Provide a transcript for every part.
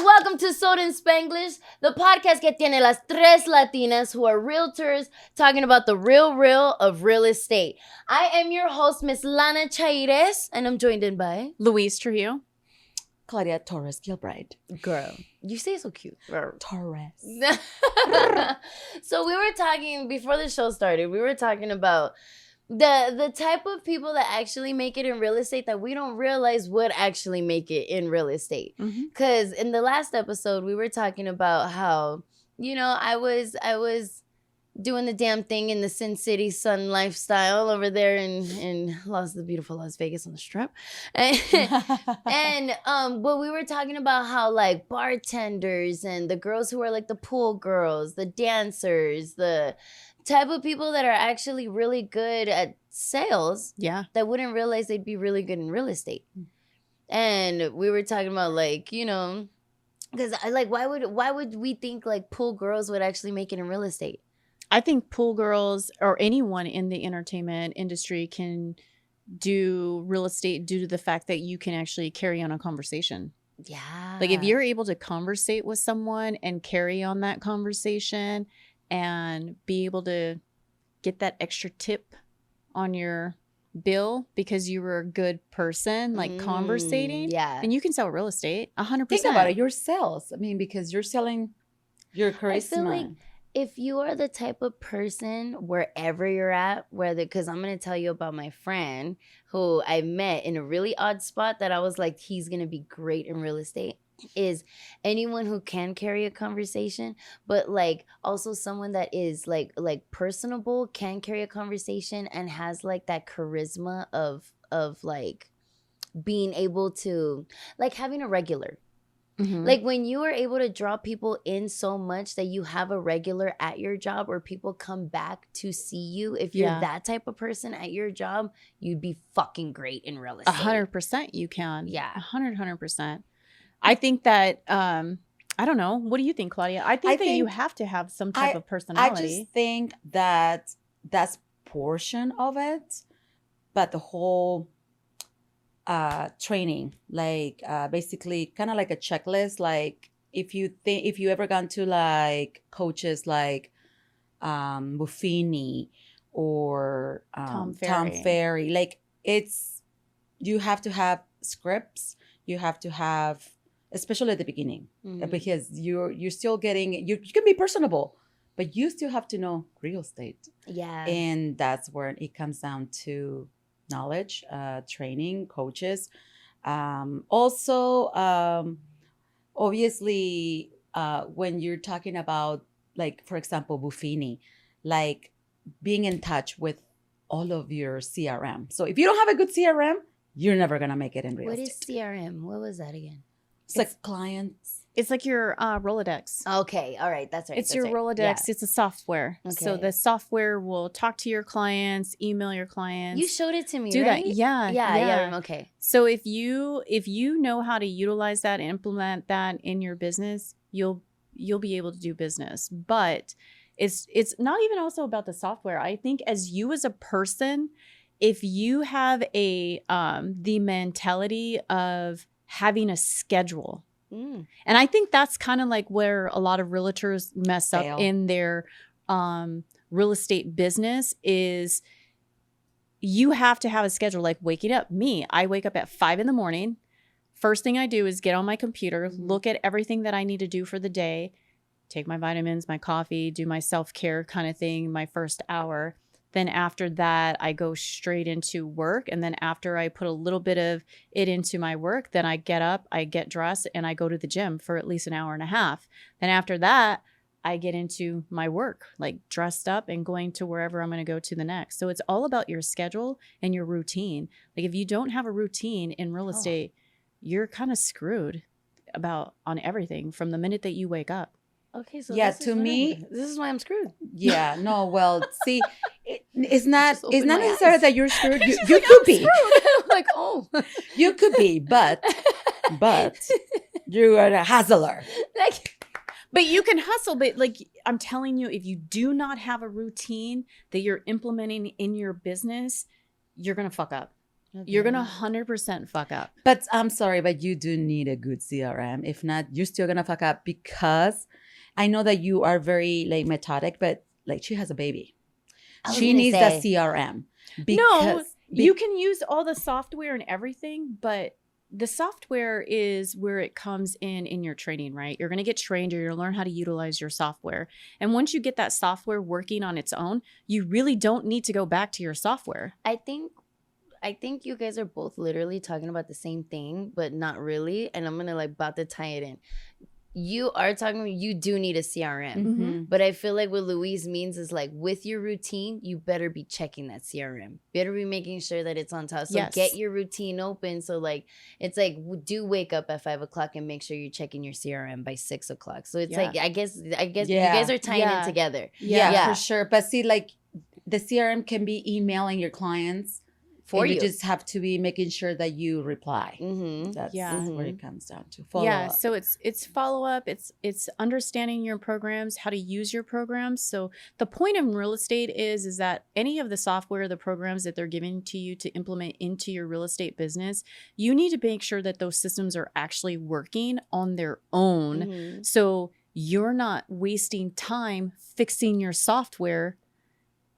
welcome to Soda and Spanglish, the podcast que tiene las tres latinas who are realtors talking about the real of real estate. I am your host, Miss Lana Chaires, and I'm joined in by Louise Trujillo. Claudia Torres Gilbride. Girl. You say it so cute. Torres. So we were talking, before the show started, we were talking about the type of people that actually make it in real estate that we don't realize would actually make it in real estate. Because in the last episode, we were talking about how, you know, I was doing the damn thing in the Sin City Sun lifestyle over there in the beautiful Las Vegas on the Strip. And but we were talking about how like bartenders and the girls who are like the pool girls, the dancers, the type of people that are actually really good at sales, that wouldn't realize they'd be really good in real estate. And we were talking about like, you know, because like why would we think like pool girls would actually make it in real estate? I think pool girls or anyone in the entertainment industry can do real estate due to the fact that you can actually carry on a conversation. Yeah. Like if you're able to conversate with someone and carry on that conversation and be able to get that extra tip on your bill because you were a good person, like conversating, then you can sell real estate 100%. Think about it, your sales. I mean, because you're selling your charisma. I feel like if you are the type of person wherever you're at, because I'm going to tell you about my friend who I met in a really odd spot that I was like, he's going to be great in real estate, is anyone who can carry a conversation, but like also someone that is like personable, can carry a conversation and has like that charisma of like being able to like having a regular. Like when you are able to draw people in so much that you have a regular at your job or people come back to see you, if you're that type of person at your job, you'd be fucking great in real estate. 100% you can. Yeah. 100%. I think that, I don't know. What do you think, Claudia? I think you have to have some type of personality. I just think that that's portion of it, but the whole training, like basically kind of like a checklist. Like if you ever gone to like coaches like Buffini or Tom Ferry, like you have to have scripts. You have to have, especially at the beginning, because you're still getting, you can be personable, but you still have to know real estate. Yeah. And that's where it comes down to knowledge, training, coaches. Also, obviously, when you're talking about, like, for example, Buffini, like being in touch with all of your CRM. So if you don't have a good CRM, you're never going to make it in real estate. What is CRM? What was that again? It's like clients. It's like your Rolodex. Okay. All right. That's right. It's your Rolodex. Yeah. It's a software. Okay. So the software will talk to your clients, email your clients. You showed it to me, do right? that. Yeah. Okay. So if you know how to utilize that and implement that in your business, you'll be able to do business. But it's not even also about the software. I think as you as a person, if you have the mentality of having a schedule. And I think that's kind of like where a lot of realtors mess up in their real estate business is you have to have a schedule, like waking up. I wake up at 5 a.m. First thing I do is get on my computer, look at everything that I need to do for the day, take my vitamins, my coffee, do my self-care kind of thing, my first hour. Then after that, I go straight into work. And then after I put a little bit of it into my work, then I get up, I get dressed, and I go to the gym for at least an hour and a half. Then after that, I get into my work, like dressed up and going to wherever I'm going to go to the next. So it's all about your schedule and your routine. Like if you don't have a routine in real estate, you're kind of screwed on everything from the minute that you wake up. Okay, so yeah, to me, this is why I'm screwed. Yeah, no, well, see, it's not necessary eyes. that you're screwed. You could be. Like, oh, you could be, but you are a hustler. But you can hustle. But like I'm telling you, if you do not have a routine that you're implementing in your business, you're gonna fuck up. you're going to 100% fuck up. But I'm sorry, but you do need a good CRM. If not, you're still going to fuck up, because I know that you are very like methodic, but like she has a baby. She needs that CRM. No, you can use all the software and everything, but the software is where it comes in your training, right? You're going to get trained, or you're going to learn how to utilize your software. And once you get that software working on its own, you really don't need to go back to your software. I think you guys are both literally talking about the same thing, but not really. And I'm going to like about to tie it in. You are talking, you do need a CRM. Mm-hmm. But I feel like what Louise means is like with your routine, you better be checking that CRM. Better be making sure that it's on top. So get your routine open. So like, it's like, do wake up at 5 o'clock and make sure you're checking your CRM by 6 o'clock. So it's like, I guess you guys are tying it together. Yeah, for sure. But see, like the CRM can be emailing your clients. For you just have to be making sure that you reply. Mm-hmm. That's where it comes down to. Follow up. So it's follow up. It's understanding your programs, how to use your programs. So the point of real estate is that any of the software, the programs that they're giving to you to implement into your real estate business, you need to make sure that those systems are actually working on their own. Mm-hmm. So you're not wasting time fixing your software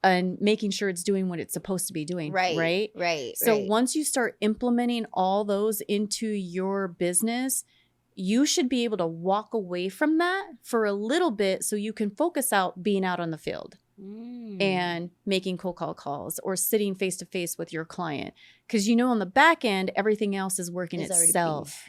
and making sure it's doing what it's supposed to be doing. Right. So once you start implementing all those into your business, you should be able to walk away from that for a little bit so you can focus out being out on the field and making cold call calls or sitting face to face with your client. Because on the back end, everything else is working itself.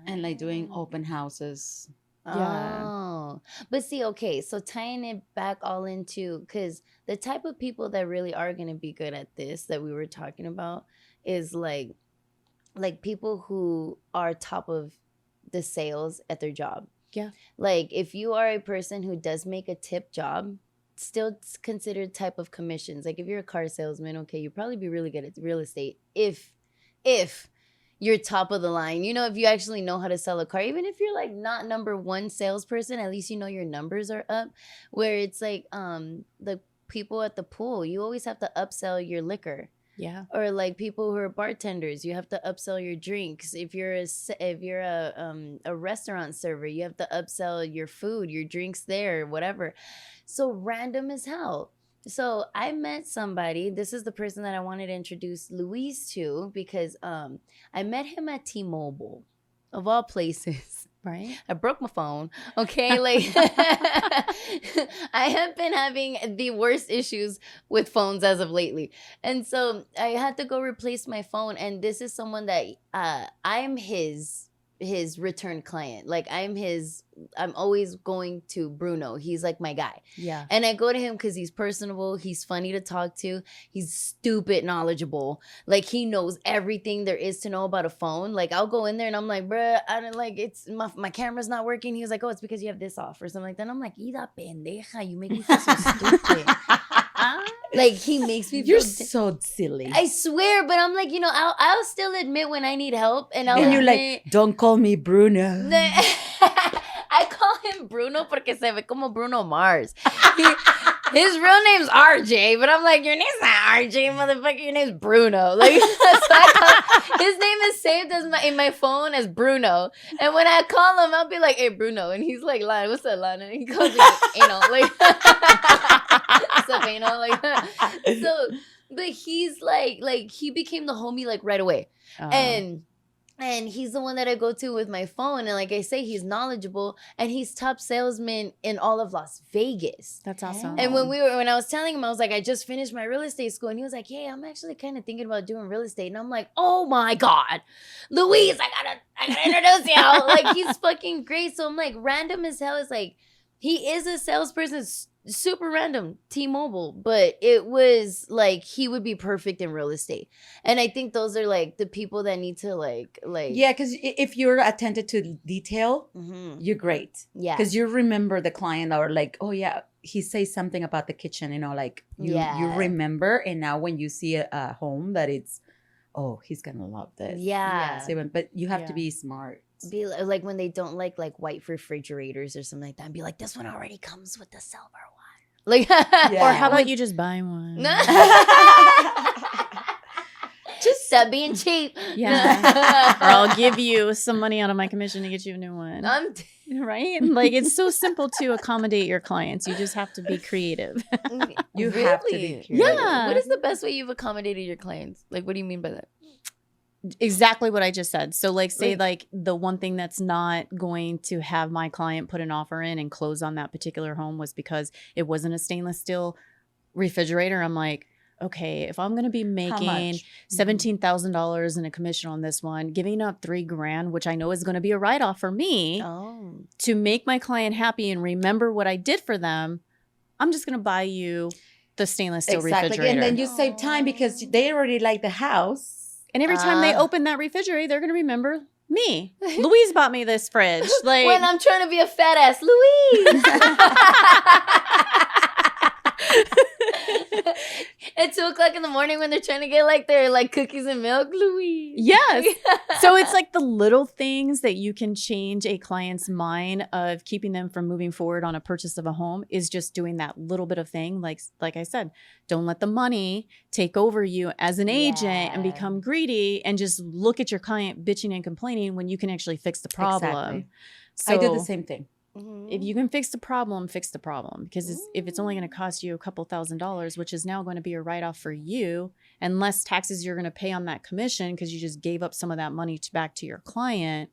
And like doing open houses. Oh, but see, okay, so tying it back all into, because the type of people that really are going to be good at this that we were talking about is like people who are top of the sales at their job. Yeah. Like if you are a person who does make a tip job, still considered type of commissions. Like if you're a car salesman, okay, you'd probably be really good at real estate if you're top of the line. If you actually know how to sell a car, even if you're like not number one salesperson, at least your numbers are up. Where it's like the people at the pool, you always have to upsell your liquor. Yeah. Or like people who are bartenders, you have to upsell your drinks. If you're a restaurant server, you have to upsell your food, your drinks there, whatever. So random as hell. So I met somebody. This is the person that I wanted to introduce Louise to, because I met him at T-Mobile, of all places. Right. I broke my phone. Okay. Like I have been having the worst issues with phones as of lately. And so I had to go replace my phone. And this is someone that I'm his return client. Like I'm always going to Bruno. He's like my guy. Yeah. And I go to him because he's personable. He's funny to talk to. He's stupid knowledgeable. Like he knows everything there is to know about a phone. Like I'll go in there and I'm like, bruh, I don't like, it's my camera's not working. He was like, oh, it's because you have this off or something like that. And I'm like, ida pendeja, you make me feel so stupid. Like he makes me feel so silly. I swear, but I'm like, I'll still admit when I need help, and you're like, don't call me Bruno. I call him Bruno porque se ve como Bruno Mars. His real name's RJ, but I'm like, your name's not RJ, motherfucker. Your name's Bruno. Like, so his name is saved in my phone as Bruno. And when I call him, I'll be like, hey, Bruno. And he's like, Lana, what's up, Lana? And he calls me, like, what's up, anal? Like, so, but he's like he became the homie, like, right away. And he's the one that I go to with my phone. And like I say, he's knowledgeable and he's top salesman in all of Las Vegas. That's awesome. And when I was telling him, I was like, I just finished my real estate school. And he was like, yeah, I'm actually kind of thinking about doing real estate. And I'm like, oh my God, Louise, I gotta introduce you. Like he's fucking great. So I'm like, random as hell. Is like, he is a salesperson, super random, T-Mobile, but it was like he would be perfect in real estate. And I think those are like the people that need to like yeah, because if you're attentive to detail, you're great. Yeah, because you remember the client, or like, oh yeah, he says something about the kitchen, like you remember. And now when you see a home that it's, oh, he's gonna love this. Yeah. But you have to be smart. Be like when they don't like white refrigerators or something like that, and be like, this one already comes with the silver one. Like, or how about you just buy one? Stop being cheap. Yeah. Or I'll give you some money out of my commission to get you a new one. Right? Like, it's so simple to accommodate your clients. You just have to be creative. You have to be creative. Yeah. What is the best way you've accommodated your clients? Like, what do you mean by that? Exactly what I just said. So, like, say, like, the one thing that's not going to have my client put an offer in and close on that particular home was because it wasn't a stainless steel refrigerator. I'm like, okay, if I'm going to be making $17,000 in a commission on this one, giving up $3,000, which I know is going to be a write-off for me, to make my client happy and remember what I did for them, I'm just going to buy you the stainless steel refrigerator. And then you save time because they already like the house. And every time they open that refrigerator, they're going to remember me. Louise bought me this fridge. Like, when I'm trying to be a fat ass Louise. At 2:00 in the morning when they're trying to get like their like cookies and milk, Louise. Yes. So it's like the little things that you can change a client's mind of keeping them from moving forward on a purchase of a home is just doing that little bit of thing. Like I said, don't let the money take over you as an agent and become greedy and just look at your client bitching and complaining when you can actually fix the problem. Exactly. So I do the same thing. If you can fix the problem, fix the problem. Because if it's only going to cost you a couple $1,000s, which is now going to be a write-off for you, and less taxes you're going to pay on that commission because you just gave up some of that money back to your client.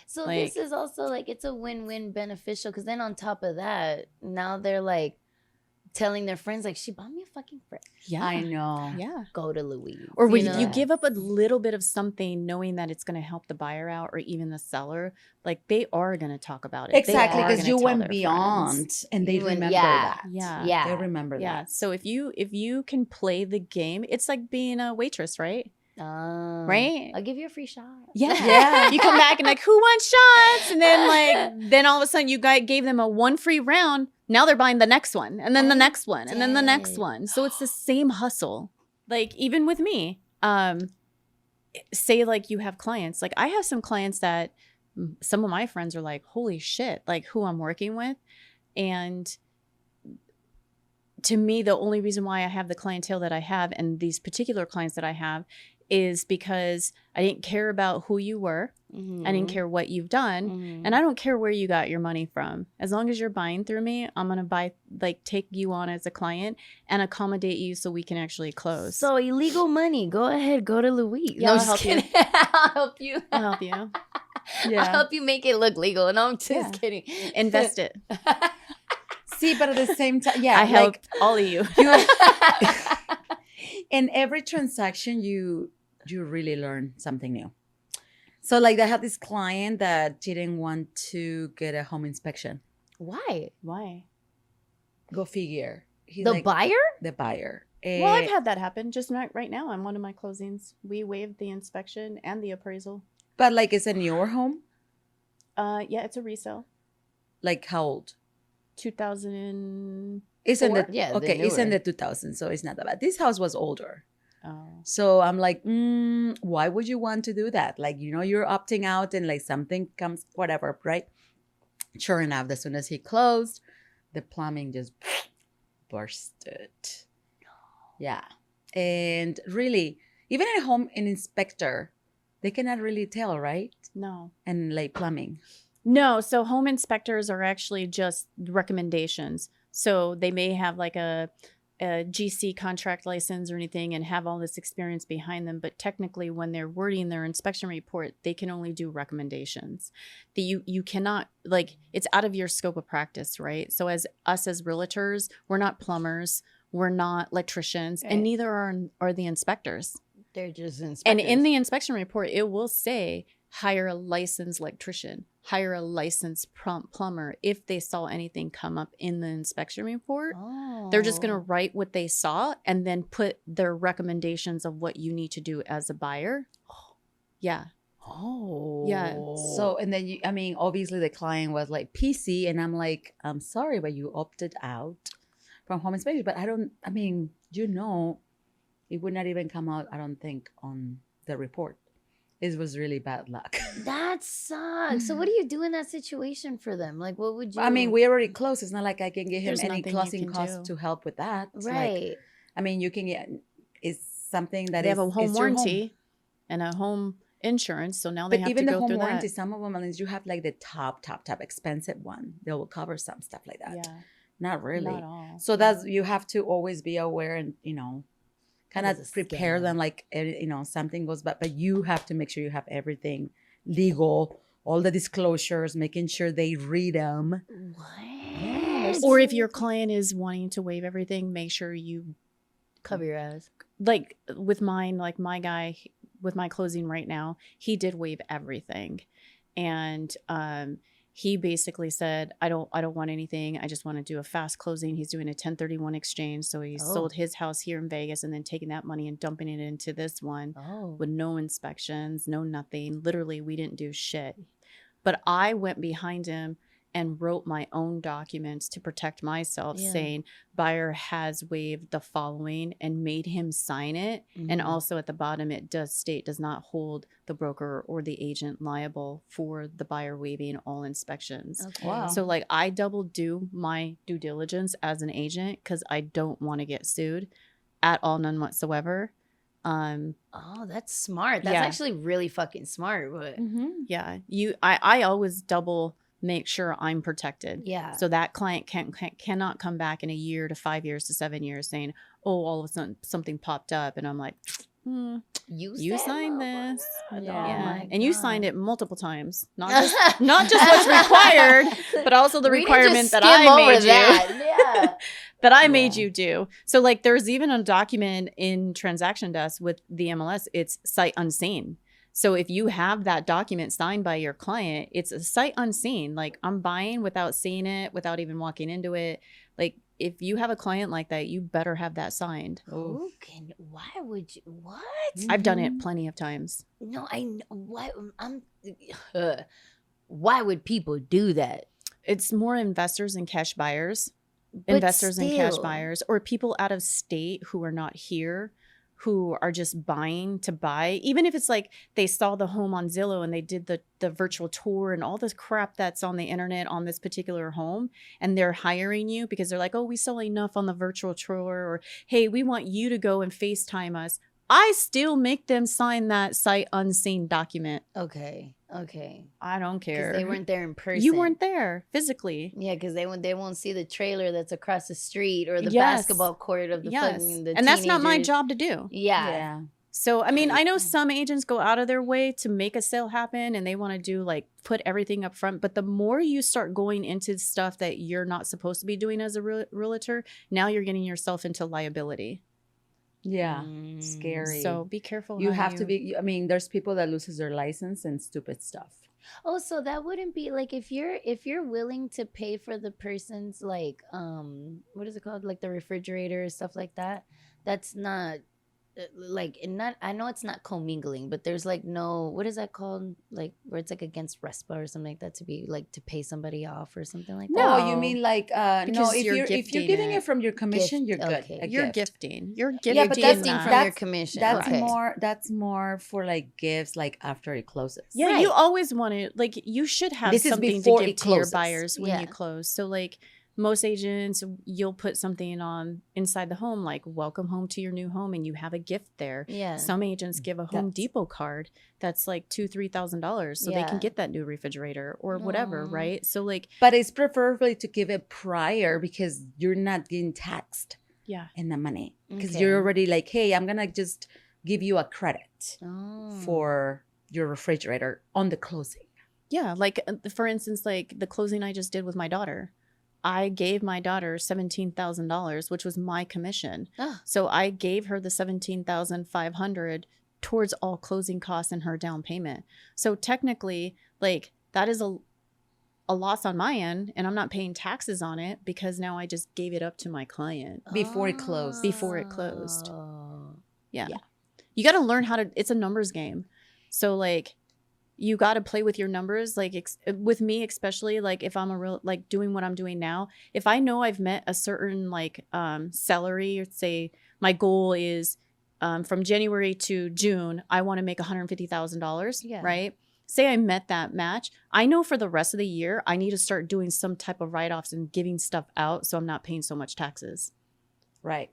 So this is also like, it's a win-win beneficial because then on top of that, now they're like telling their friends like, she bought me a fucking fridge. Yeah, I know. Yeah. Go to Louise. Or when you give up a little bit of something knowing that it's going to help the buyer out or even the seller, like they are going to talk about it. Exactly, because you went beyond and they remember that. Yeah. They remember that. Yeah. So if you can play the game, it's like being a waitress, right? Right? I'll give you a free shot. Yeah. You come back and like, who wants shots? And then all of a sudden you gave them a one free round. Now they're buying the next one and then the next one and then the next one. So it's the same hustle. Like even with me, say like you have clients, like I have some clients that some of my friends are like, holy shit, like who I'm working with. And to me, the only reason why I have the clientele that I have and these particular clients that I have is because I didn't care about who you were. I didn't care what you've done. And I don't care where you got your money from. As long as you're buying through me, I'm going to take you on as a client and accommodate you so we can actually close. So illegal money, go ahead, go to Louise. Yeah, I'll help you. I'll help you. I'll help you. Yeah. I'll help you make it look legal. No, I'm just kidding. Invest it. See, but at the same time, I helped all of you. In every transaction, you really learn something new. So like I had this client that didn't want to get a home inspection. Why? Go figure. The buyer? The buyer. Well, I've had that happen. Just not right now on one of my closings. We waived the inspection and the appraisal. But like it's a newer home? Yeah, it's a resale. Like how old? 2004. It's in it's in the 2000s, so it's not that bad. This house was older. Oh. So I'm like, why would you want to do that? Like, you're opting out and like something comes, whatever, right? Sure enough, as soon as he closed, the plumbing just bursted. Yeah. And really, even at home, an inspector, they cannot really tell, right? No. And like plumbing. No. So home inspectors are actually just recommendations. So they may have like a GC contract license or anything and have all this experience behind them. But technically, when they're wording their inspection report, they can only do recommendations. You cannot, like, it's out of your scope of practice, right? So as realtors, we're not plumbers, we're not electricians, and neither are the inspectors. They're just inspectors. And in the inspection report, it will say, hire a licensed electrician, hire a licensed plumber. If they saw anything come up in the inspection report, they're just going to write what they saw and then put their recommendations of what you need to do as a buyer. Yeah. Oh. Yeah. So, and then obviously the client was like PC and I'm like, I'm sorry, but you opted out from home inspection. But it would not even come out, I don't think, on the report. It was really bad luck. That sucks. So what do you do in that situation for them? Like, what would you... we already closed. It's not like I can give him any closing cost costs to help with that. Right. Like, you can get... It's something that they have a home warranty. and a home insurance. So now they have to go through that. But even the home warranty, some of them, unless you have like the top expensive one, they will cover some stuff like that. Yeah. Not really. Not all. So that's, you have to always be aware and, you know, kind of prepare them like, you know, something goes bad, but you have to make sure you have everything legal, all the disclosures, making sure they read them. What? Yes. Or if your client is wanting to waive everything, make sure you cover your ass. Like with mine, like my guy with my closing right now, he did waive everything. And he basically said, I don't want anything. I just want to do a fast closing. He's doing a 1031 exchange. So he sold his house here in Vegas and then taking that money and dumping it into this one with no inspections, no nothing. Literally, we didn't do shit. But I went behind him and wrote my own documents to protect myself, saying buyer has waived the following, and made him sign it. Mm-hmm. And also at the bottom, it does state does not hold the broker or the agent liable for the buyer waiving all inspections. Okay. Wow. So like I double do my due diligence as an agent because I don't want to get sued at all, none whatsoever. Oh, that's smart. That's actually really fucking smart. But yeah, I always double make sure I'm protected. Yeah. So that client cannot come back in a year to 5 years to 7 years saying, oh, all of a sudden something popped up. And I'm like, you signed this. Yeah. And you signed it multiple times. Not just what's required, but also the requirement that I made you. Yeah. That I made you do. So like there's even a document in Transaction Desk with the MLS, it's sight unseen. So if you have that document signed by your client, it's a sight unseen. Like I'm buying without seeing it, without even walking into it. Like if you have a client like that, you better have that signed. Why would you? What? I've done it plenty of times. No, why would people do that? It's more investors and cash buyers. Investors and cash buyers, or people out of state who are not here, who are just buying to buy. Even if it's like they saw the home on Zillow and they did the virtual tour and all this crap that's on the internet on this particular home, and they're hiring you because they're like, oh, we saw enough on the virtual tour, or hey, we want you to go and FaceTime us. I still make them sign that sight unseen document. Okay. I don't care. They weren't there in person. You weren't there physically. Yeah, because they won't see the trailer that's across the street or the basketball court of the fucking the and that's not my job to do. Yeah. So, I mean, I know some agents go out of their way to make a sale happen and they want to do like put everything up front. But the more you start going into stuff that you're not supposed to be doing as a realtor, now you're getting yourself into liability. Yeah, scary. So be careful. You have to be. I mean, there's people that loses their license and stupid stuff. Oh, so that wouldn't be like if you're willing to pay for the person's like what is it called, like the refrigerator or stuff like that. That's not like, and not, I know it's not commingling, but there's like no, what is that called, like where it's like against RESPA or something like that, to be like to pay somebody off or something like that. No, you mean like no, if you're giving it from your commission, you're good. Okay. You're gifting. You're but that's from your commission. That's more for like gifts, like after it closes. Yeah, you always want to, like, you should have something to give to your buyers when you close. So like most agents, you'll put something on inside the home, like welcome home to your new home, and you have a gift there. Yeah. Some agents give a Home Depot card that's like $2,000-$3,000, so they can get that new refrigerator or whatever, right? So like, but it's preferably to give it prior because you're not getting taxed. In the money because you're already like, hey, I'm gonna just give you a credit for your refrigerator on the closing. Yeah, like for instance, like the closing I just did with my daughter. I gave my daughter $17,000, which was my commission. So I gave her the $17,500 towards all closing costs and her down payment. So technically, like that is a loss on my end, and I'm not paying taxes on it because now I just gave it up to my client before it closed. Yeah. You got to learn how to. It's a numbers game. So like, you got to play with your numbers. Like with me, especially like if I'm like doing what I'm doing now, if I know I've met a certain like salary, or say my goal is from January to June, I want to make $150,000, right? Say I met that match. I know for the rest of the year, I need to start doing some type of write-offs and giving stuff out so I'm not paying so much taxes. Right.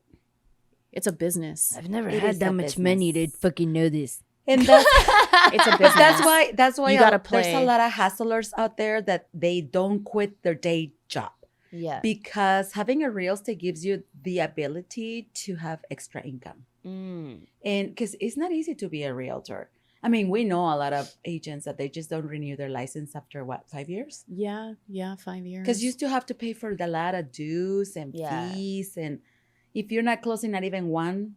It's a business. I've never had that much money to fucking know this. And that's it's a business. But that's why you gotta play. There's a lot of hustlers out there that they don't quit their day job. Yeah. Because having a real estate gives you the ability to have extra income. And because it's not easy to be a realtor. I mean, we know a lot of agents that they just don't renew their license after 5 years? Yeah, 5 years. Because you still have to pay for the lot of dues and fees. And if you're not closing not even one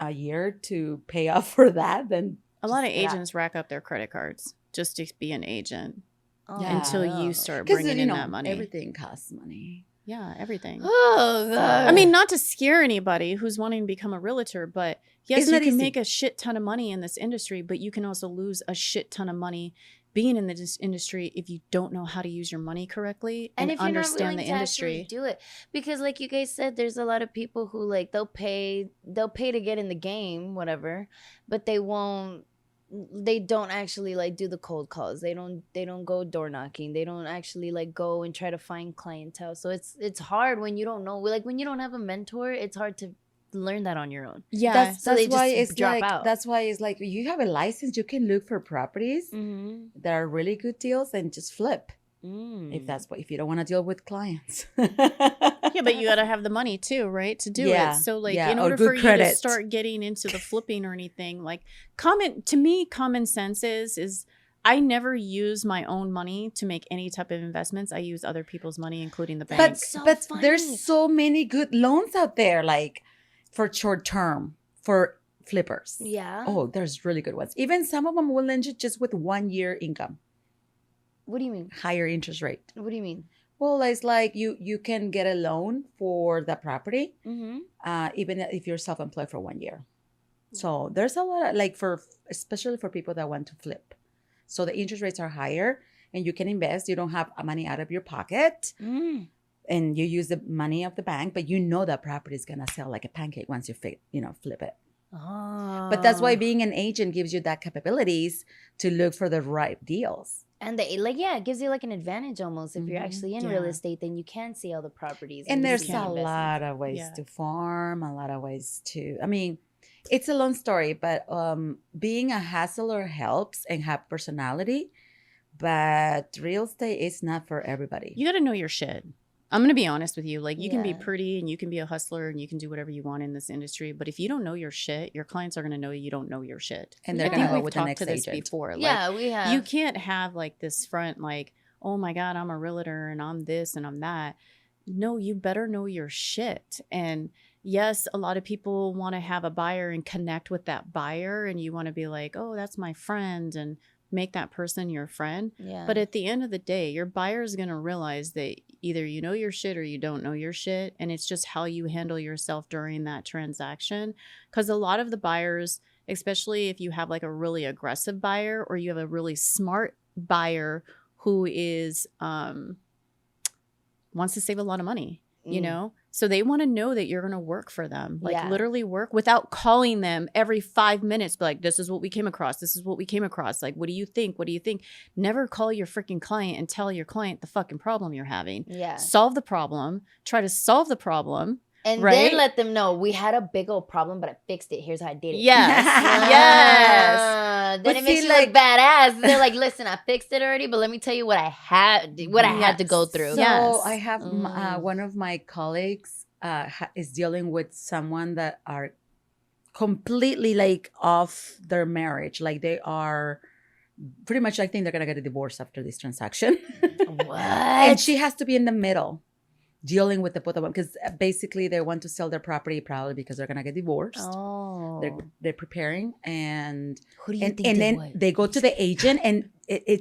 a year to pay off for that, then a lot of agents rack up their credit cards just to be an agent until you start bringing in that money. Everything costs money. Yeah, everything. Oh, God. I mean, not to scare anybody who's wanting to become a realtor, but yes, you can make a shit ton of money in this industry, but you can also lose a shit ton of money being in this industry if you don't know how to use your money correctly and if understand the industry. Do it, because like you guys said, there's a lot of people who like they'll pay to get in the game, whatever, but they don't actually like do the cold calls. They don't go door knocking. They don't actually like go and try to find clientele. So it's hard when you don't know. Like when you don't have a mentor, it's hard to learn that on your own. Yeah, that's why it's like out. That's why it's like you have a license, you can look for properties that are really good deals and just flip. If you don't want to deal with clients. Yeah, but you got to have the money too, right? To do it. So like in order for you to start getting into the flipping or anything, like common sense is I never use my own money to make any type of investments. I use other people's money, including the bank. But there's so many good loans out there, like for short term, for flippers. Yeah. Oh, there's really good ones. Even some of them will lend you just with 1 year income. What do you mean? Higher interest rate. What do you mean? Well, it's like you can get a loan for the property, even if you're self-employed for 1 year. So there's a lot of, like especially for people that want to flip. So the interest rates are higher and you can invest. You don't have money out of your pocket and you use the money of the bank, but you know that property is going to sell like a pancake once you flip it. Oh. But that's why being an agent gives you that capabilities to look for the right deals. And it gives you like an advantage almost. If you're actually in real estate, then you can see all the properties. And there's a lot of ways to farm, a lot of ways to, I mean, it's a long story, but being a hustler helps and have personality, but real estate is not for everybody. You got to know your shit. I'm going to be honest with you. Like, you can be pretty and you can be a hustler and you can do whatever you want in this industry. But if you don't know your shit, your clients are going to know you don't know your shit. And they're going to go with the next agent. This before. Yeah, we have. You can't have like this front, like, oh my God, I'm a realtor and I'm this and I'm that. No, you better know your shit. And yes, a lot of people want to have a buyer and connect with that buyer. And you want to be like, oh, that's my friend, and make that person your friend. Yeah. But at the end of the day, your buyer is going to realize that either you know your shit or you don't know your shit. And it's just how you handle yourself during that transaction. Because a lot of the buyers, especially if you have like a really aggressive buyer or you have a really smart buyer who is wants to save a lot of money, you know? So they want to know that you're going to work for them, like literally work without calling them every 5 minutes. Be like, this is what we came across. This is what we came across. Like, what do you think? What do you think? Never call your freaking client and tell your client the fucking problem you're having. Yeah. Solve the problem. Try to solve the problem. And then let them know we had a big old problem, but I fixed it. Here's how I did it. Yes. Yes. Then it makes you look badass. They're like, listen, I fixed it already, but let me tell you what I had to go through. So I have one of my colleagues is dealing with someone that are completely like off their marriage. Like they are pretty much, I think they're going to get a divorce after this transaction. What? And she has to be in the middle, dealing with the both of them, because basically they want to sell their property probably because they're gonna get divorced. Oh, they're preparing, and who do you think? And then they go to the agent, and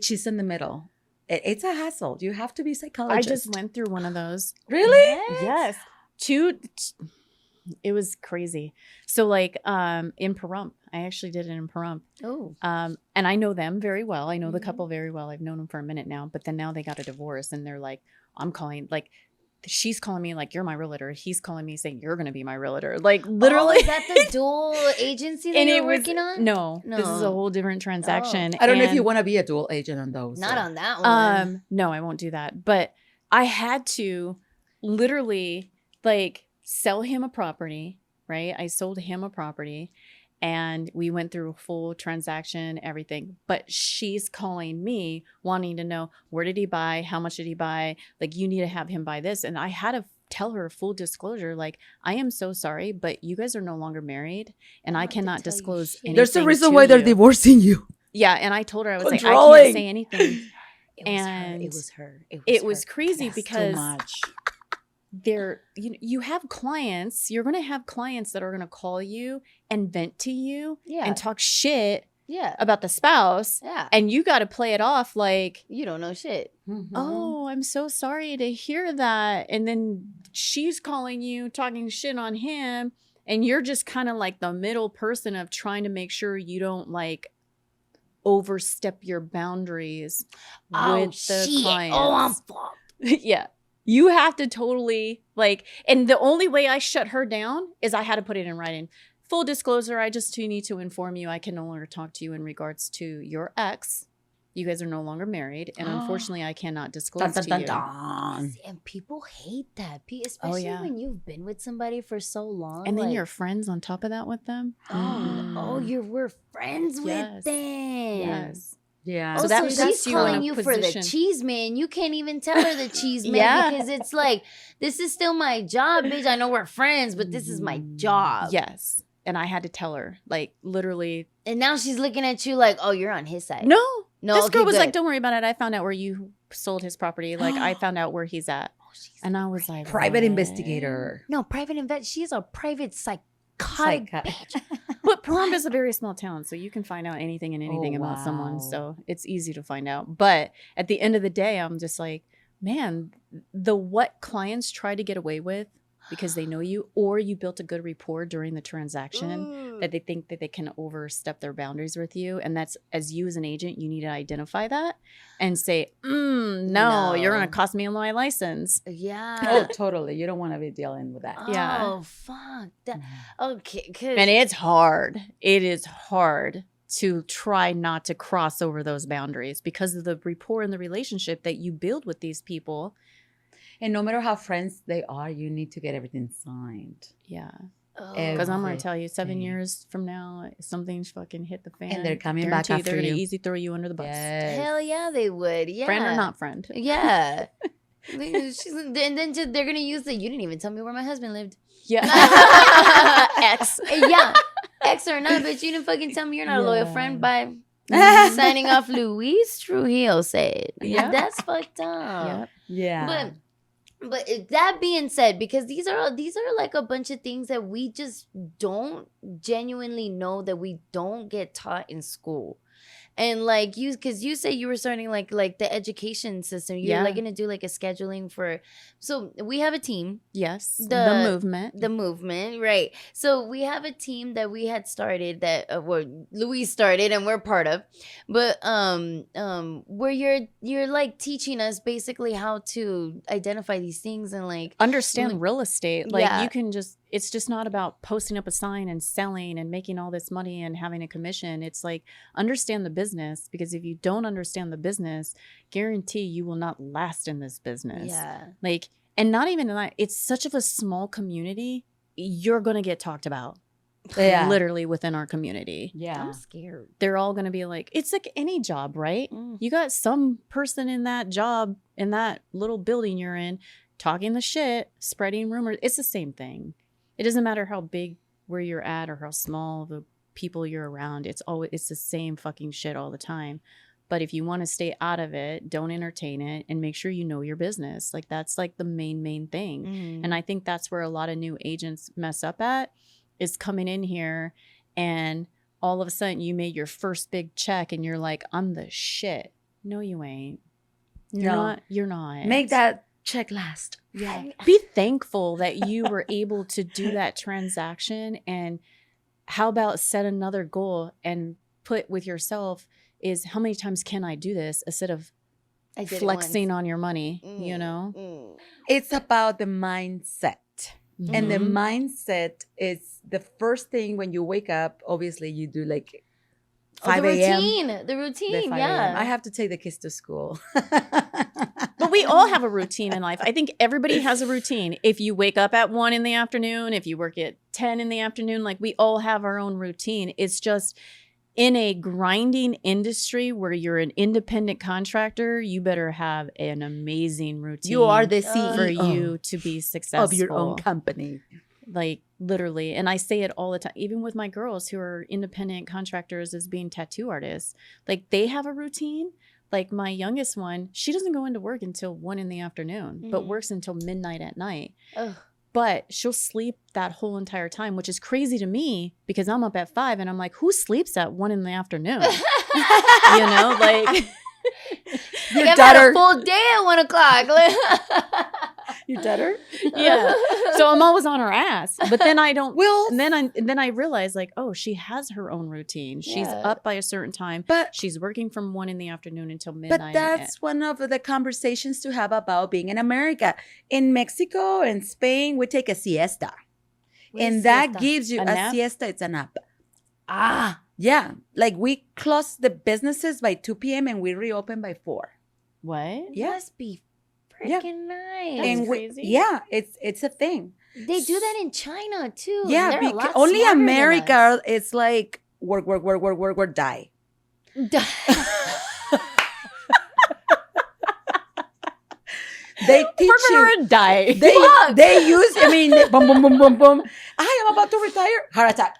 she's in the middle. It's a hassle. You have to be a psychologist. I just went through one of those. Really? Yes. It was crazy. So like in Pahrump, I actually did it in Pahrump. Oh. And I know them very well. I know the couple very well. I've known them for a minute now. But then now they got a divorce, and they're like, I'm calling like. She's calling me like, you're my realtor. He's calling me saying, you're going to be my realtor. Like literally. Oh, is that the dual agency that you're working on? No, this is a whole different transaction. I don't know if you want to be a dual agent on those. Not on that one. No, I won't do that. But I had to literally like sell him a property, right? I sold him a property. And we went through a full transaction, everything. But she's calling me wanting to know, where did he buy? How much did he buy? Like, you need to have him buy this. And I had to tell her full disclosure, like, I am so sorry, but you guys are no longer married. And I cannot disclose anything. There's a reason why they're divorcing you. Yeah. And I told her, I was like, I can't say anything. It was her. It was crazy because too much. You have clients. You're going to have clients that are going to call you and vent to you and talk shit about the spouse. Yeah. And you got to play it off like, you don't know shit. Mm-hmm. Oh, I'm so sorry to hear that. And then she's calling you, talking shit on him. And you're just kind of like the middle person of trying to make sure you don't like overstep your boundaries with the clients. Oh, I'm fucked. Yeah. You have to totally like, and the only way I shut her down is I had to put it in writing. Full disclosure, I just need to inform you I can no longer talk to you in regards to your ex. You guys are no longer married. And unfortunately, I cannot disclose to you. And people hate that. Especially when you've been with somebody for so long. And then you're friends on top of that with them. We're friends with them. Yes. Yeah. So she's calling you for the cheese man. You can't even tell her the cheese man because it's like, this is still my job, bitch. I know we're friends, but this is my job. Yes. And I had to tell her, like, literally. And now she's looking at you like, oh, you're on his side. No. This girl was like, don't worry about it. I found out where you sold his property. Like, I found out where he's at. And I was like, private investigator. No, she's a private psychotic bitch. But Pahrump is a very small town, so you can find out anything and anything about someone. So it's easy to find out. But at the end of the day, I'm just like, man, what clients try to get away with because they know you, or you built a good rapport during the transaction that they think that they can overstep their boundaries with you. And that's, as you as an agent, you need to identify that and say, no, you're going to cost me my license. Yeah. Oh, totally. You don't want to be dealing with that. Oh, fuck. Okay. And it's hard. It is hard to try not to cross over those boundaries because of the rapport and the relationship that you build with these people. And no matter how friends they are, you need to get everything signed. Yeah. Because I'm going to tell you, 7 years from now, something's fucking hit the fan. And they're coming back after they're going to you. easy throw you under the bus. Yes. Hell yeah, they would. Yeah. Friend or not friend. Yeah. And then they're going to use you didn't even tell me where my husband lived. Yeah. Ex. Yeah. Ex or not, but you didn't fucking tell me you're not a loyal friend by signing off Louise Trujillo said. Yeah. That's fucked up. Yep. Yeah. But that being said, because these are like a bunch of things that we just don't genuinely know, that we don't get taught in school. And like because you say you were starting like the education system. You're like gonna do like a scheduling for. So we have a team. Yes. The movement, right? So we have a team that we had started that Louise started and we're part of, but where you're like teaching us basically how to identify these things and like understand real estate. Like you can just. It's just not about posting up a sign and selling and making all this money and having a commission. It's like, understand the business, because if you don't understand the business, guarantee you will not last in this business. Yeah. Like, and not even that, it's such of a small community, you're going to get talked about. Yeah. Literally within our community. Yeah. I'm scared. They're all going to be like, it's like any job, right? You got some person in that job, in that little building you're in, talking the shit, spreading rumors. It's the same thing. It doesn't matter how big where you're at or how small the people you're around. It's the same fucking shit all the time. But if you want to stay out of it, don't entertain it, and make sure you know your business. Like, that's like the main thing. And I think that's where a lot of new agents mess up at, is coming in here and all of a sudden you made your first big check and you're like, I'm the shit. No, you ain't. You're not. Make that check last. Yeah. Be thankful that you were able to do that transaction. And how about set another goal and put with yourself is, how many times can I do this, instead of flexing on your money, you know? It's about the mindset. And the mindset is the first thing when you wake up. Obviously, you do like 5 a.m. The routine, yeah. I have to take the kids to school. But we all have a routine in life. I think everybody has a routine. If you wake up at 1 in the afternoon, if you work at 10 in the afternoon. Like we all have our own routine. It's just in a grinding industry where you're an independent contractor, you better have an amazing routine. You are the CEO for you to be successful of your own company. Like literally. And I say it all the time, even with my girls who are independent contractors as being tattoo artists, like they have a routine. Like my youngest one, she doesn't go into work until 1 in the afternoon, but works until midnight at night. Ugh. But she'll sleep that whole entire time, which is crazy to me because I'm up at 5 and I'm like, who sleeps at 1 in the afternoon? You know, like your daughter, a full day at 1 o'clock. Your daughter? Yeah. So I'm always on her ass. But then I don't. Well, and then I realize like, oh, she has her own routine. She's up by a certain time. But she's working from 1 in the afternoon until midnight. But that's one of the conversations to have about being in America. In Mexico and Spain, we take a siesta. And that gives you a siesta. It's a nap. Ah. Yeah. Like we close the businesses by 2 p.m. and we reopen by 4. What? Yeah. Must be freaking nice. That's crazy. Yeah, it's a thing. They do that in China too. Yeah, because only America it's like work, die. They teach you die. They use. I mean, boom, boom, boom, boom, boom. I am about to retire. Heart attack.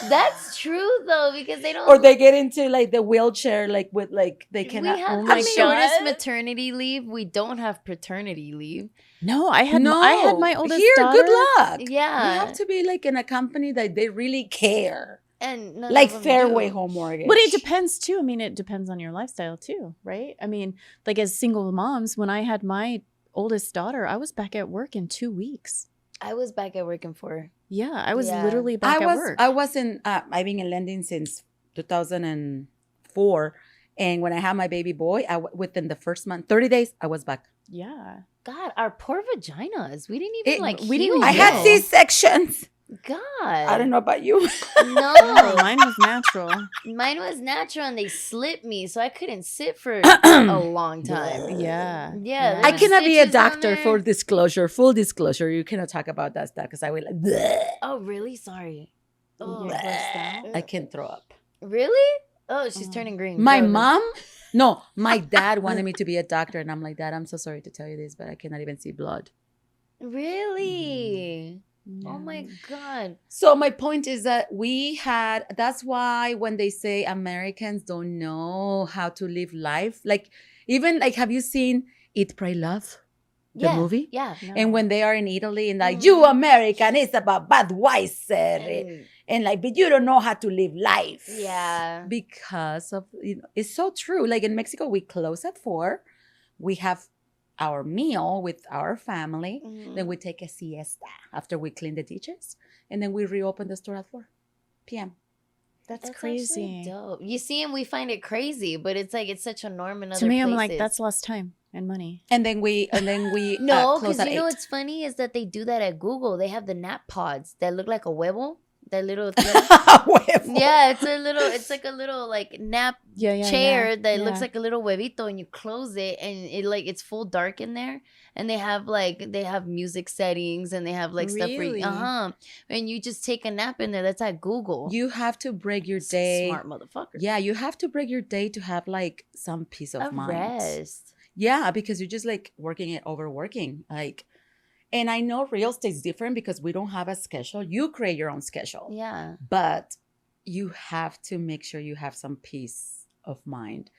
That's true though, because they don't. Or they get into like the wheelchair, like with like they cannot. We have shortest maternity leave. We don't have paternity leave. No, I had my oldest daughter. Good luck. Yeah, you have to be like in a company that they really care. And like Fairway Home Mortgage. But it depends too. I mean, it depends on your lifestyle too, right? I mean, like as single moms, when I had my oldest daughter, I was back at work in 2 weeks. I was back at work in 4. Yeah, I was literally back at work. I've been in lending since 2004. And when I had my baby boy, within the first month, 30 days, I was back. Yeah. God, our poor vaginas. We didn't even I had C-sections. God. I don't know about you. No. Mine was natural. Mine was natural and they slipped me, so I couldn't sit for a long time. Yeah. Yeah. I cannot be a doctor for disclosure. Full disclosure. You cannot talk about that stuff because I will like, bleh. Oh, really? Sorry. Oh, I can throw up. Really? Oh, she's turning green. My mom? No, my dad wanted me to be a doctor. And I'm like, Dad, I'm so sorry to tell you this, but I cannot even see blood. Really? Oh my God. So my point is that that's why when they say Americans don't know how to live life, like even like, have you seen Eat, Pray, Love? The movie? Yeah. No. And when they are in Italy and like, you American, it's about Budweiser. And like, but you don't know how to live life. Yeah. Because of, it's so true. Like in Mexico, we close at 4. We have our meal with our family. Then we take a siesta after we clean the dishes. And then we reopen the store at 4 p.m. That's crazy. Dope. You see, and we find it crazy, but it's like, it's such a norm in other places. To me, places. I'm like, that's less time and money. And then we no, close because at 8. You know what's funny is that they do that at Google. They have the nap pods that look like a huevo. That little thing. Yeah, it's like a little like nap chair that looks like a little huevito, and you close it and it's full dark in there. And they have music settings and they have like stuff for you. And you just take a nap in there. That's at Google. You have to break your day. Smart motherfucker. Yeah, you have to break your day to have like some peace of mind. Rest. Yeah, because you're just like overworking. Like, and I know real estate's different because we don't have a schedule. You create your own schedule. Yeah. But you have to make sure you have some peace of mind.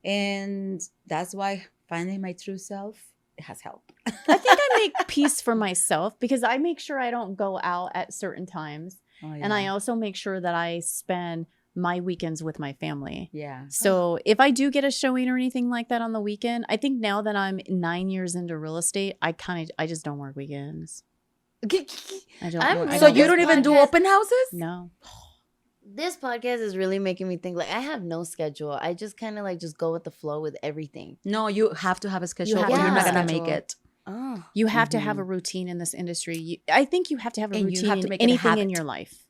And that's why finding my true self has helped. I think I make peace for myself because I make sure I don't go out at certain times. Oh, yeah. And I also make sure that I spend my weekends with my family. Yeah. So if I do get a showing or anything like that on the weekend, I think now that I'm 9 years into real estate, I just don't work weekends. So you don't even do open houses? No. This podcast is really making me think like I have no schedule. I just kind of like just go with the flow with everything. No, you have to have a schedule or you're not going to make it. Oh. You have to have a routine in this industry. I think you have to have a routine in anything in your life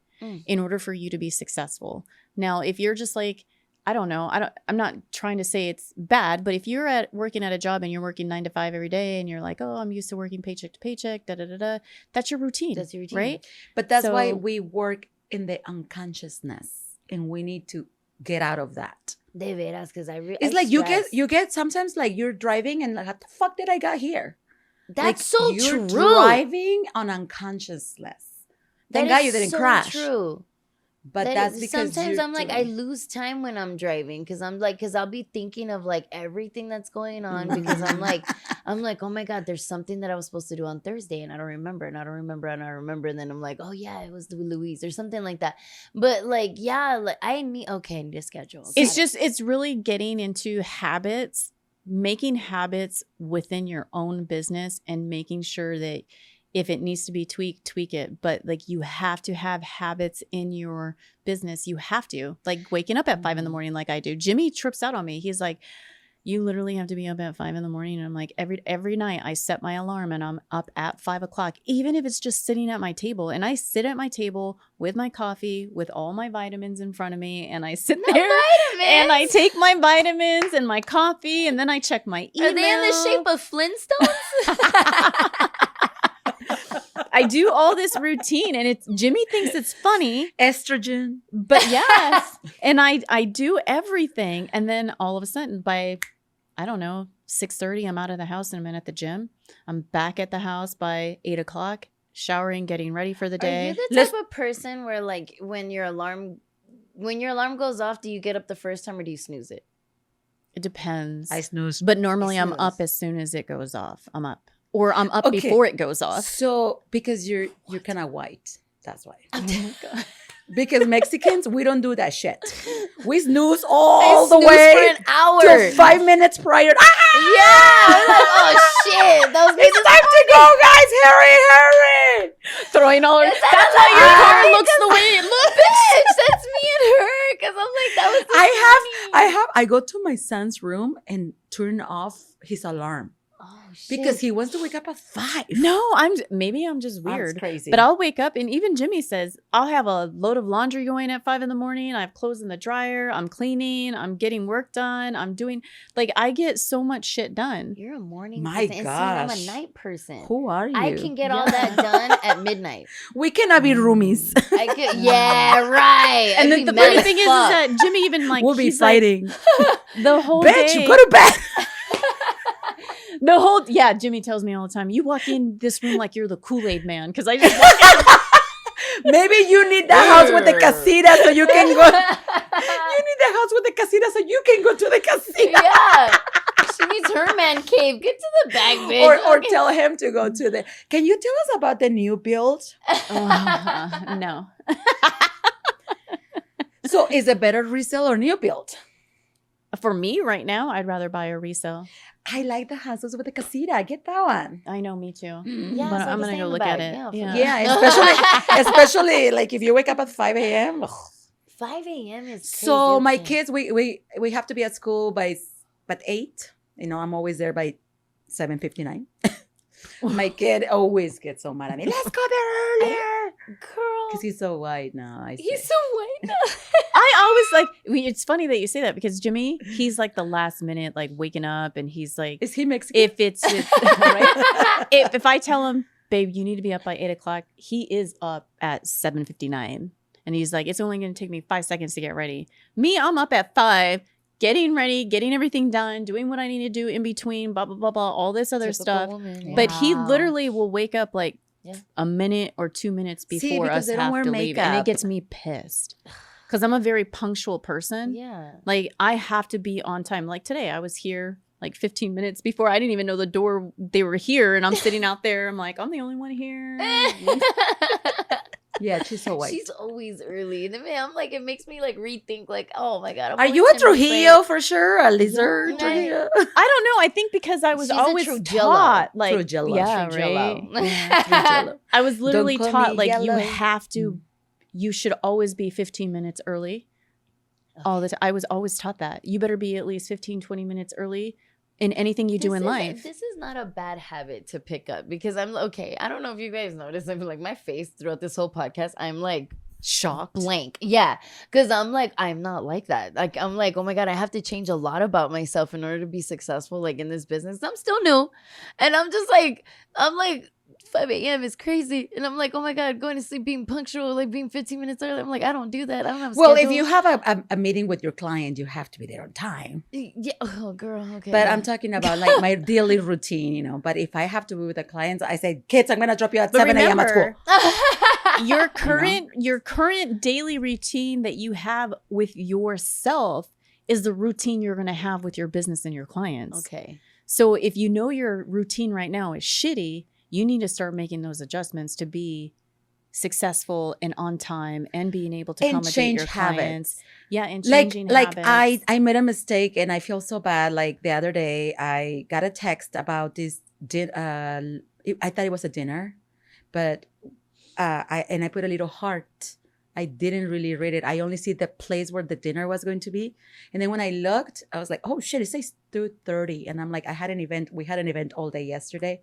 in order for you to be successful. Now, if you're just like, I don't know. I'm not trying to say it's bad, but if you're working at a job and you're working 9 to 5 every day and you're like, oh, I'm used to working paycheck to paycheck, that's your routine. That's your routine. Right? But that's why we work in the unconsciousness, and we need to get out of that. De veras, because it's like you get sometimes like you're driving and like, what the fuck did I got here? That's like, so you're true. Driving on unconsciousness. Thank God you didn't crash. True. But that's because sometimes I'm like, I lose time when I'm driving because I'll be thinking of like everything that's going on because I'm like, oh my God, there's something that I was supposed to do on Thursday and I don't remember and I don't remember and I remember. And then I'm like, oh yeah, it was Louise or something like that. But like, yeah, like I need a schedule. Okay. It's really getting into habits, making habits within your own business and making sure that if it needs to be tweaked, tweak it. But like you have to have habits in your business. You have to like waking up at 5 a.m. like I do. Jimmy trips out on me. He's like, you literally have to be up at 5 a.m. And I'm like, every night I set my alarm and I'm up at 5 o'clock, even if it's just sitting at my table. And I sit at my table with my coffee, with all my vitamins in front of me. And I sit there and I take my vitamins and my coffee and then I check my email. Are they in the shape of Flintstones? I do all this routine and Jimmy thinks it's funny. Estrogen. But yes. And I do everything. And then all of a sudden by, I don't know, 6:30, I'm out of the house and I'm at the gym. I'm back at the house by 8 o'clock, showering, getting ready for the day. Are you the type of person where like when your alarm goes off, do you get up the first time or do you snooze it? It depends. I snooze. But normally I'm up as soon as it goes off. I'm up. Or I'm up before it goes off. So because you're kind of white. That's why. Oh my God. Because Mexicans, we don't do that shit. We snooze all the way for an hour. Till 5 minutes prior. Yeah. Like, oh shit. It's time to go, guys. Hurry. Throwing all that's why your car looks the way it looks. Bitch, that's me and her. Because I'm like, that was I go to my son's room and turn off his alarm. Oh, shit. Because he wants to wake up at 5. No, maybe I'm just weird. That's crazy. But I'll wake up and even Jimmy says, I'll have a load of laundry going at 5 a.m. I have clothes in the dryer. I'm cleaning. I'm getting work done. I'm doing like I get so much shit done. You're a morning My person. gosh. And see, I'm a night person. Who are you? I can get all that done at midnight. We cannot be roomies. Yeah, right. And then the funny thing is that Jimmy even like we'll be fighting the whole bitch, day. go to bed. Jimmy tells me all the time, you walk in this room like you're the Kool-Aid man. Because I just walk in. Maybe you need the house with the casita so you can go. You need the house with the casita so you can go to the casita. Yeah. She needs her man cave. Get to the back, bitch. Or tell him to go to the. Can you tell us about the new build? No. So is it better resale or new build? For me right now, I'd rather buy a resale. I like the houses with the casita. Get that one. I know, me too. Yeah, but so I'm gonna go look at it. Yeah, especially like if you wake up at 5 a.m. 5 a.m. is crazy. So my kids, we have to be at school by 8. You know, I'm always there by 7:59. My kid always gets so mad at me. Let's go there earlier, girl. Because he's so white now. He's so white now. I always like. It's funny that you say that because Jimmy, he's like the last minute, like waking up, and he's like, is he Mexican? If it's right? if I tell him, babe, you need to be up by 8 o'clock, he is up at 7:59, and he's like, it's only going to take me 5 seconds to get ready. Me, I'm up at 5. Getting ready, getting everything done, doing what I need to do in between, blah, blah, blah, blah, all this other stuff. Woman. But he literally will wake up like Yeah. a minute or 2 minutes before because us they don't have wear to leave. makeup. And it gets me pissed. Because I'm a very punctual person. Yeah. Like, I have to be on time. Like, today, I was here like 15 minutes before. I didn't even know the door, they were here. And I'm sitting out there. I'm like, I'm the only one here. Yeah, she's so white. She's always early. And then I'm like, it makes me like rethink, like, oh my God. Are you a Trujillo for sure? A lizard? No, Trujillo? I don't know. I think because I was She's a always Trujillo. taught. Like, Trujillo. yeah, Trujillo. right? Yeah, Trujillo. I was literally Don't call taught, me like, you yellow. have to, you should always be 15 minutes early. All the time. I was always taught that. You better be at least 15, 20 minutes early in anything you do in life. This is not a bad habit to pick up because I'm okay. I don't know if you guys noticed. I'm like my face throughout this whole podcast. I'm like shocked. Blank. Yeah. Because I'm like, I'm not like that. Like, I'm like, oh my God, I have to change a lot about myself in order to be successful, like in this business. I'm still new. And I'm just like, 5 a.m. is crazy. And I'm like, oh my God, going to sleep, being punctual, like being 15 minutes early. I'm like, I don't do that. I don't have a Well, schedule. if you have a meeting with your client, you have to be there on time. Yeah. Oh, girl. Okay. But I'm talking about like my daily routine, you know. But if I have to be with the clients, I say, kids, I'm going to drop you at 7 a.m. at school. Your current daily routine that you have with yourself is the routine you're going to have with your business and your clients. Okay. So if you know your routine right now is shitty, you need to start making those adjustments to be successful and on time and being able to accommodate your clients. Yeah, and changing habits. Like I made a mistake and I feel so bad. Like the other day, I got a text about this. I thought it was a dinner, but I put a little heart. I didn't really read it. I only see the place where the dinner was going to be. And then when I looked, I was like, oh shit, it says 2:30. And I'm like, we had an event all day yesterday.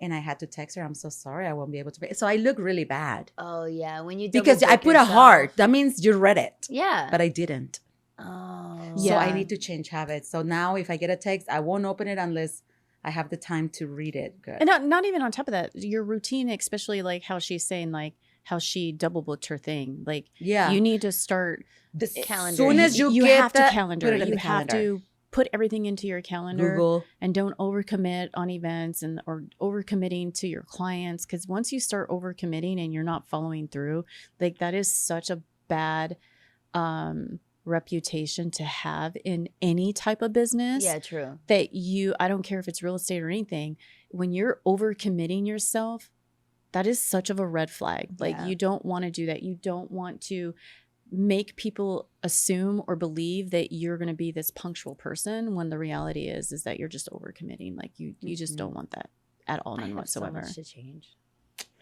And I had to text her, I'm so sorry, I won't be able to pay. So I look really bad. Oh, yeah. When you because I put a heart. That means you read it. Yeah. But I didn't. Oh. So I need to change habits. So now if I get a text, I won't open it unless I have the time to read it. Good. And not even on top of that, your routine, especially like how she's saying, like how she double booked her thing. Like, you need to start the calendar. As soon as you have get to calendar. You have to put everything into your calendar. Google. And don't overcommit on events or overcommitting to your clients. Because once you start overcommitting and you're not following through, like that is such a bad reputation to have in any type of business. Yeah, true. That I don't care if it's real estate or anything, when you're overcommitting yourself, that is such of a red flag. Like you don't want to do that. You don't want to make people assume or believe that you're going to be this punctual person when the reality is that you're just overcommitting. Like you just don't want that at all, none whatsoever. So much to change.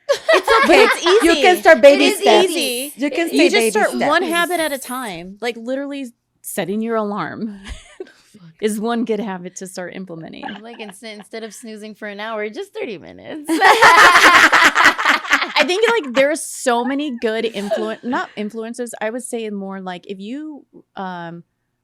It's okay. It's easy. You can start baby steps. Easy. You just start one habit at a time. Like literally setting your alarm is one good habit to start implementing. Like instead of snoozing for an hour, just 30 minutes. I think like there's so many good influencers. I would say more like if you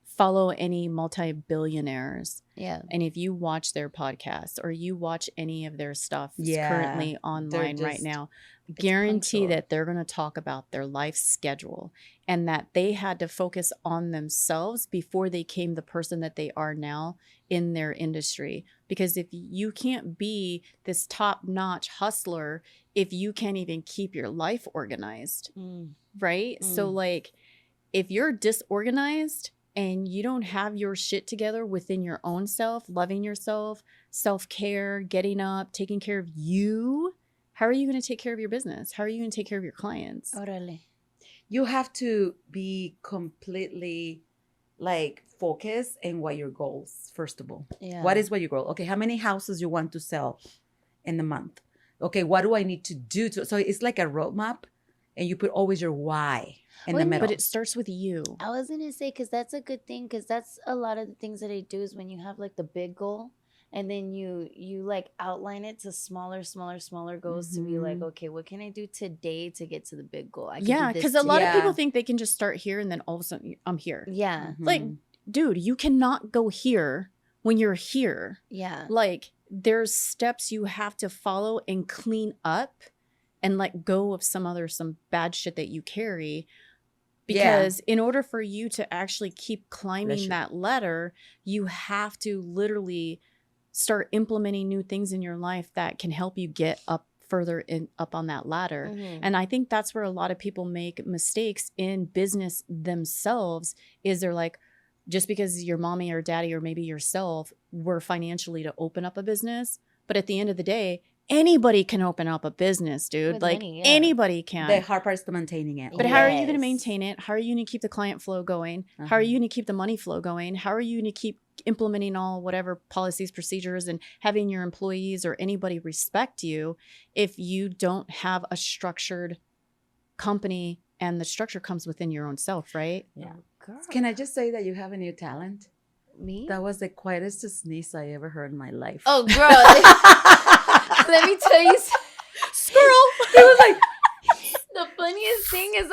follow any multi-billionaires, and if you watch their podcasts or you watch any of their stuff currently online right now, guarantee that they're going to talk about their life schedule and that they had to focus on themselves before they became the person that they are now in their industry. Because if you can't be this top-notch hustler if you can't even keep your life organized, right? So like if you're disorganized and you don't have your shit together within your own self, loving yourself, self-care, getting up, taking care of you, how are you going to take care of your business? How are you going to take care of your clients? Orale. You have to be completely like focused in what your goals, first of all. Yeah. What is what your goal? Okay, how many houses you want to sell in the month? Okay, what do I need to do so it's like a roadmap and you put always your why in the middle. But it starts with you. I was going to say, because that's a good thing, because that's a lot of the things that I do is when you have like the big goal and then you like outline it to smaller goals to be like, okay, what can I do today to get to the big goal? Because a lot of people think they can just start here and then all of a sudden I'm here. Yeah. Like, dude, you cannot go here when you're here. Yeah. Like, there's steps you have to follow and clean up and let go of some bad shit that you carry. Because in order for you to actually keep climbing that ladder, you have to literally start implementing new things in your life that can help you get up further up on that ladder. And I think that's where a lot of people make mistakes in business themselves is they're like, just because your mommy or daddy or maybe yourself were financially to open up a business. But at the end of the day, anybody can open up a business, dude. With like money, anybody can. The hard part is to maintaining it. But how are you going to maintain it? How are you going to keep the client flow going? How are you going to keep the money flow going? How are you going to keep implementing all whatever policies, procedures, and having your employees or anybody respect you if you don't have a structured company and the structure comes within your own self, right? Yeah. Girl. Can I just say that you have a new talent? Me? That was the quietest sneeze I ever heard in my life. Oh, girl. Let me tell you. Squirrel. It was like. The funniest thing is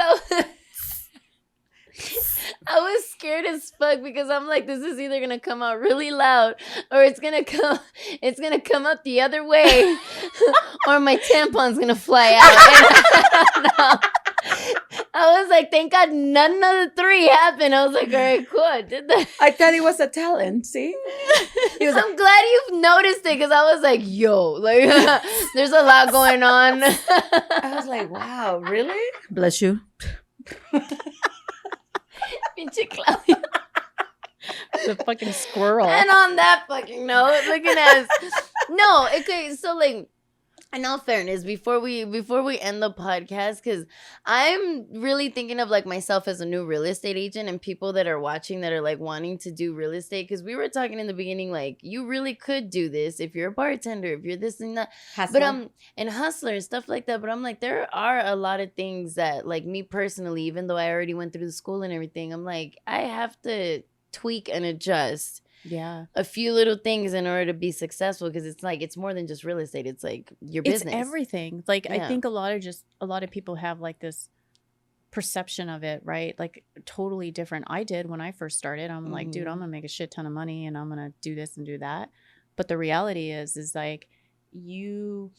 I was scared as fuck because I'm like, this is either gonna come out really loud or it's gonna come up the other way, or my tampon's gonna fly out. I was like, thank God none of the three happened. I was like, all right, cool. I did that. I thought it was a talent. See, I'm glad you've noticed it because I was like, yo, like, there's a lot going on. I was like, wow, really? Bless you. Pinche Claudia. The fucking squirrel. And on that fucking note, look at us. No, okay, so like, in all fairness, before we end the podcast, because I'm really thinking of like myself as a new real estate agent and people that are watching that are like wanting to do real estate, because we were talking in the beginning like you really could do this if you're a bartender, if you're this and that, Hustler. but and hustler and stuff like that. But I'm like, there are a lot of things that like me personally, even though I already went through the school and everything, I'm like, I have to tweak and adjust a few little things in order to be successful, because it's like it's more than just real estate, it's like your business, it's everything. Like I think a lot of people have like this perception of it, right? Like totally different. I did when I first started. I'm like, dude, I'm gonna make a shit ton of money and I'm gonna do this and do that. But the reality is like you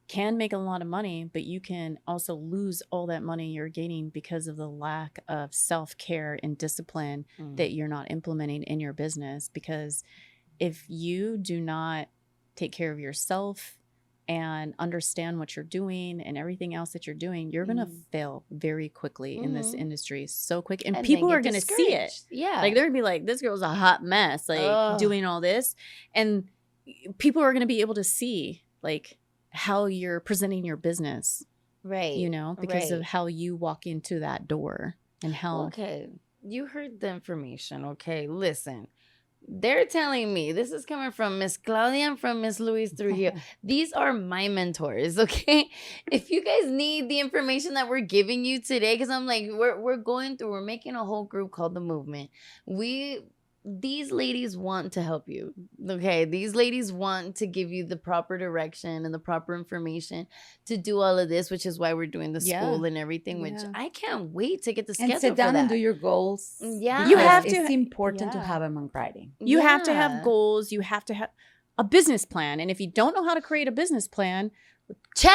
can make a lot of money, but you can also lose all that money you're gaining because of the lack of self-care and discipline that you're not implementing in your business. Because if you do not take care of yourself and understand what you're doing and everything else that you're doing, you're going to fail very quickly in this industry, so quick. And people are going to see it. Yeah. Like they're going to be like, this girl's a hot mess, like doing all this. And people are going to be able to see like how you're presenting your business, right? You know, because of how you walk into that door and how. Okay, you heard the information. Okay, listen, they're telling me this is coming from Miss Claudia and from Miss Louise Trujillo. These are my mentors. Okay, if you guys need the information that we're giving you today, because I'm like, we're making a whole group called the Movement. These ladies want to help you, okay? These ladies want to give you the proper direction and the proper information to do all of this, which is why we're doing the school and everything, which I can't wait to get the schedule and sit down for that. and do your goals. Yeah. You have to. It's important to have them in writing. You have to have goals. You have to have a business plan. And if you don't know how to create a business plan, ask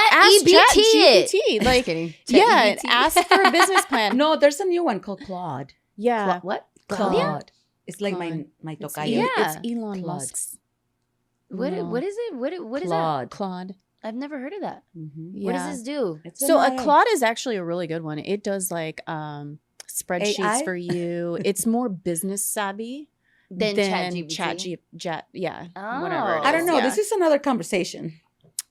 ChatGPT. Like, ask for a business plan. No, there's a new one called Claude. Yeah. What? Claude. It's like my tocayo. It's Elon Musk's. What is it? What is that? Claude. I've never heard of that. Yeah. What does this do? So a Claude is actually a really good one. It does like spreadsheets AI? for you. It's more business savvy than ChatGPT. Whatever. I don't know. This is another conversation.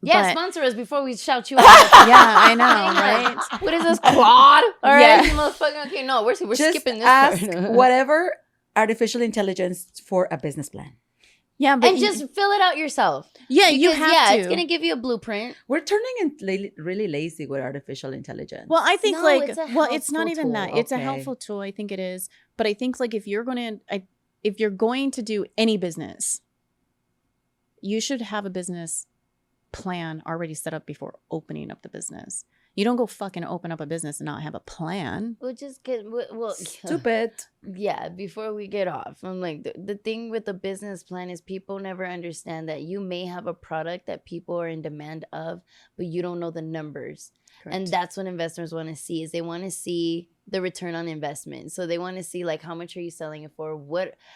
Yeah, sponsor us before we shout you out. Yeah, I know, right? What is this, Claude? All right, motherfucker. Okay, no, we're just skipping this ask part. whatever artificial intelligence for a business plan. Yeah, but and just fill it out yourself. Yeah, you have to. It's gonna give you a blueprint. We're turning in really lazy with artificial intelligence. Well, I think it's not even tool. that. It's a helpful tool. I think it is. But I think like if you're going to do any business, you should have a business plan already set up before opening up the business. You don't go fucking open up a business and not have a plan. We'll just get stupid. Yeah, before we get off, I'm like, the thing with the business plan is people never understand that you may have a product that people are in demand of, but you don't know the numbers. Correct. And that's what investors want to see, is they want to see the return on investment. So they want to see like, how much are you selling it for?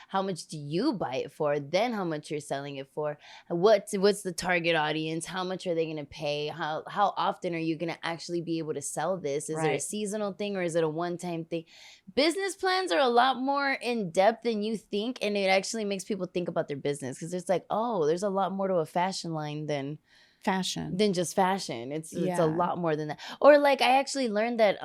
How much do you buy it for? Then how much you're selling it for? What's the target audience? How much are they going to pay? How often are you going to actually be able to sell this? Is it a seasonal thing or is it a one-time thing? Business plans are a lot more in depth than you think, and it actually makes people think about their business, because it's like, oh, there's a lot more to a fashion line than just fashion. It's a lot more than that. Or like, I actually learned that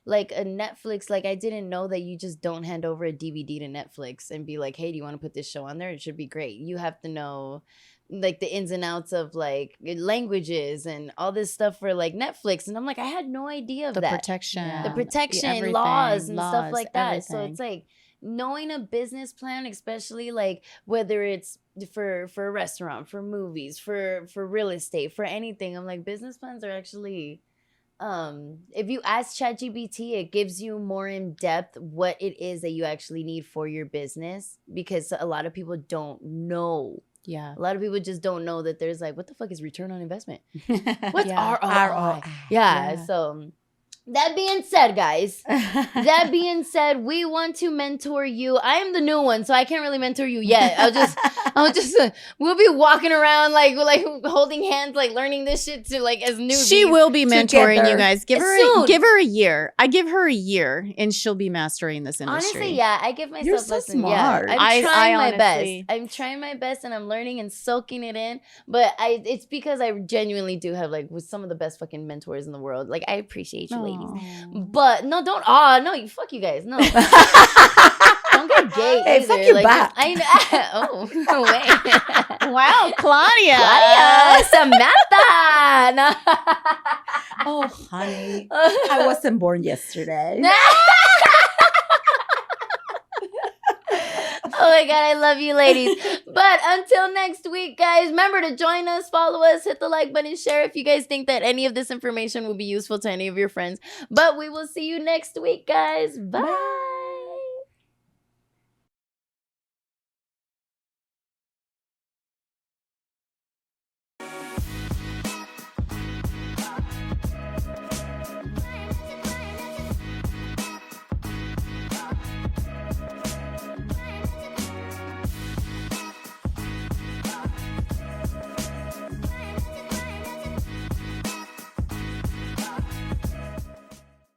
like a Netflix, like I didn't know that you just don't hand over a DVD to Netflix and be like, hey, do you want to put this show on there? It should be great. You have to know like the ins and outs of like languages and all this stuff for like Netflix. And I'm like, I had no idea of that. The protection laws and stuff like that. Everything. So it's like, knowing a business plan, especially like whether it's for a restaurant, for movies, for real estate, for anything, I'm like, business plans are actually if you ask ChatGPT, it gives you more in depth what it is that you actually need for your business, because a lot of people don't know. Yeah. A lot of people just don't know that there's like, what the fuck is return on investment? What's Yeah. ROI? Yeah. So that being said, guys, we want to mentor you. I am the new one, so I can't really mentor you yet. We'll be walking around like holding hands, like learning this shit to like as newbies. She will be mentoring together. you guys. Give her a year. I give her a year, and she'll be mastering this industry. Honestly, yeah, I give myself You're so lessons. smart. Yeah, I'm trying my honestly, best. I'm trying my best, and I'm learning and soaking it in. But it's because I genuinely do have like with some of the best fucking mentors in the world. Like I appreciate you, ladies. But no, don't. Oh no, fuck you guys. No, don't get gay. Hey, either. fuck you like, back. Oh, no way. Wow, Claudia. Samantha. No. Oh, honey, I wasn't born yesterday. Oh my God, I love you, ladies. But until next week, guys, remember to join us, follow us, hit the like button, share if you guys think that any of this information will be useful to any of your friends. But we will see you next week, guys. Bye.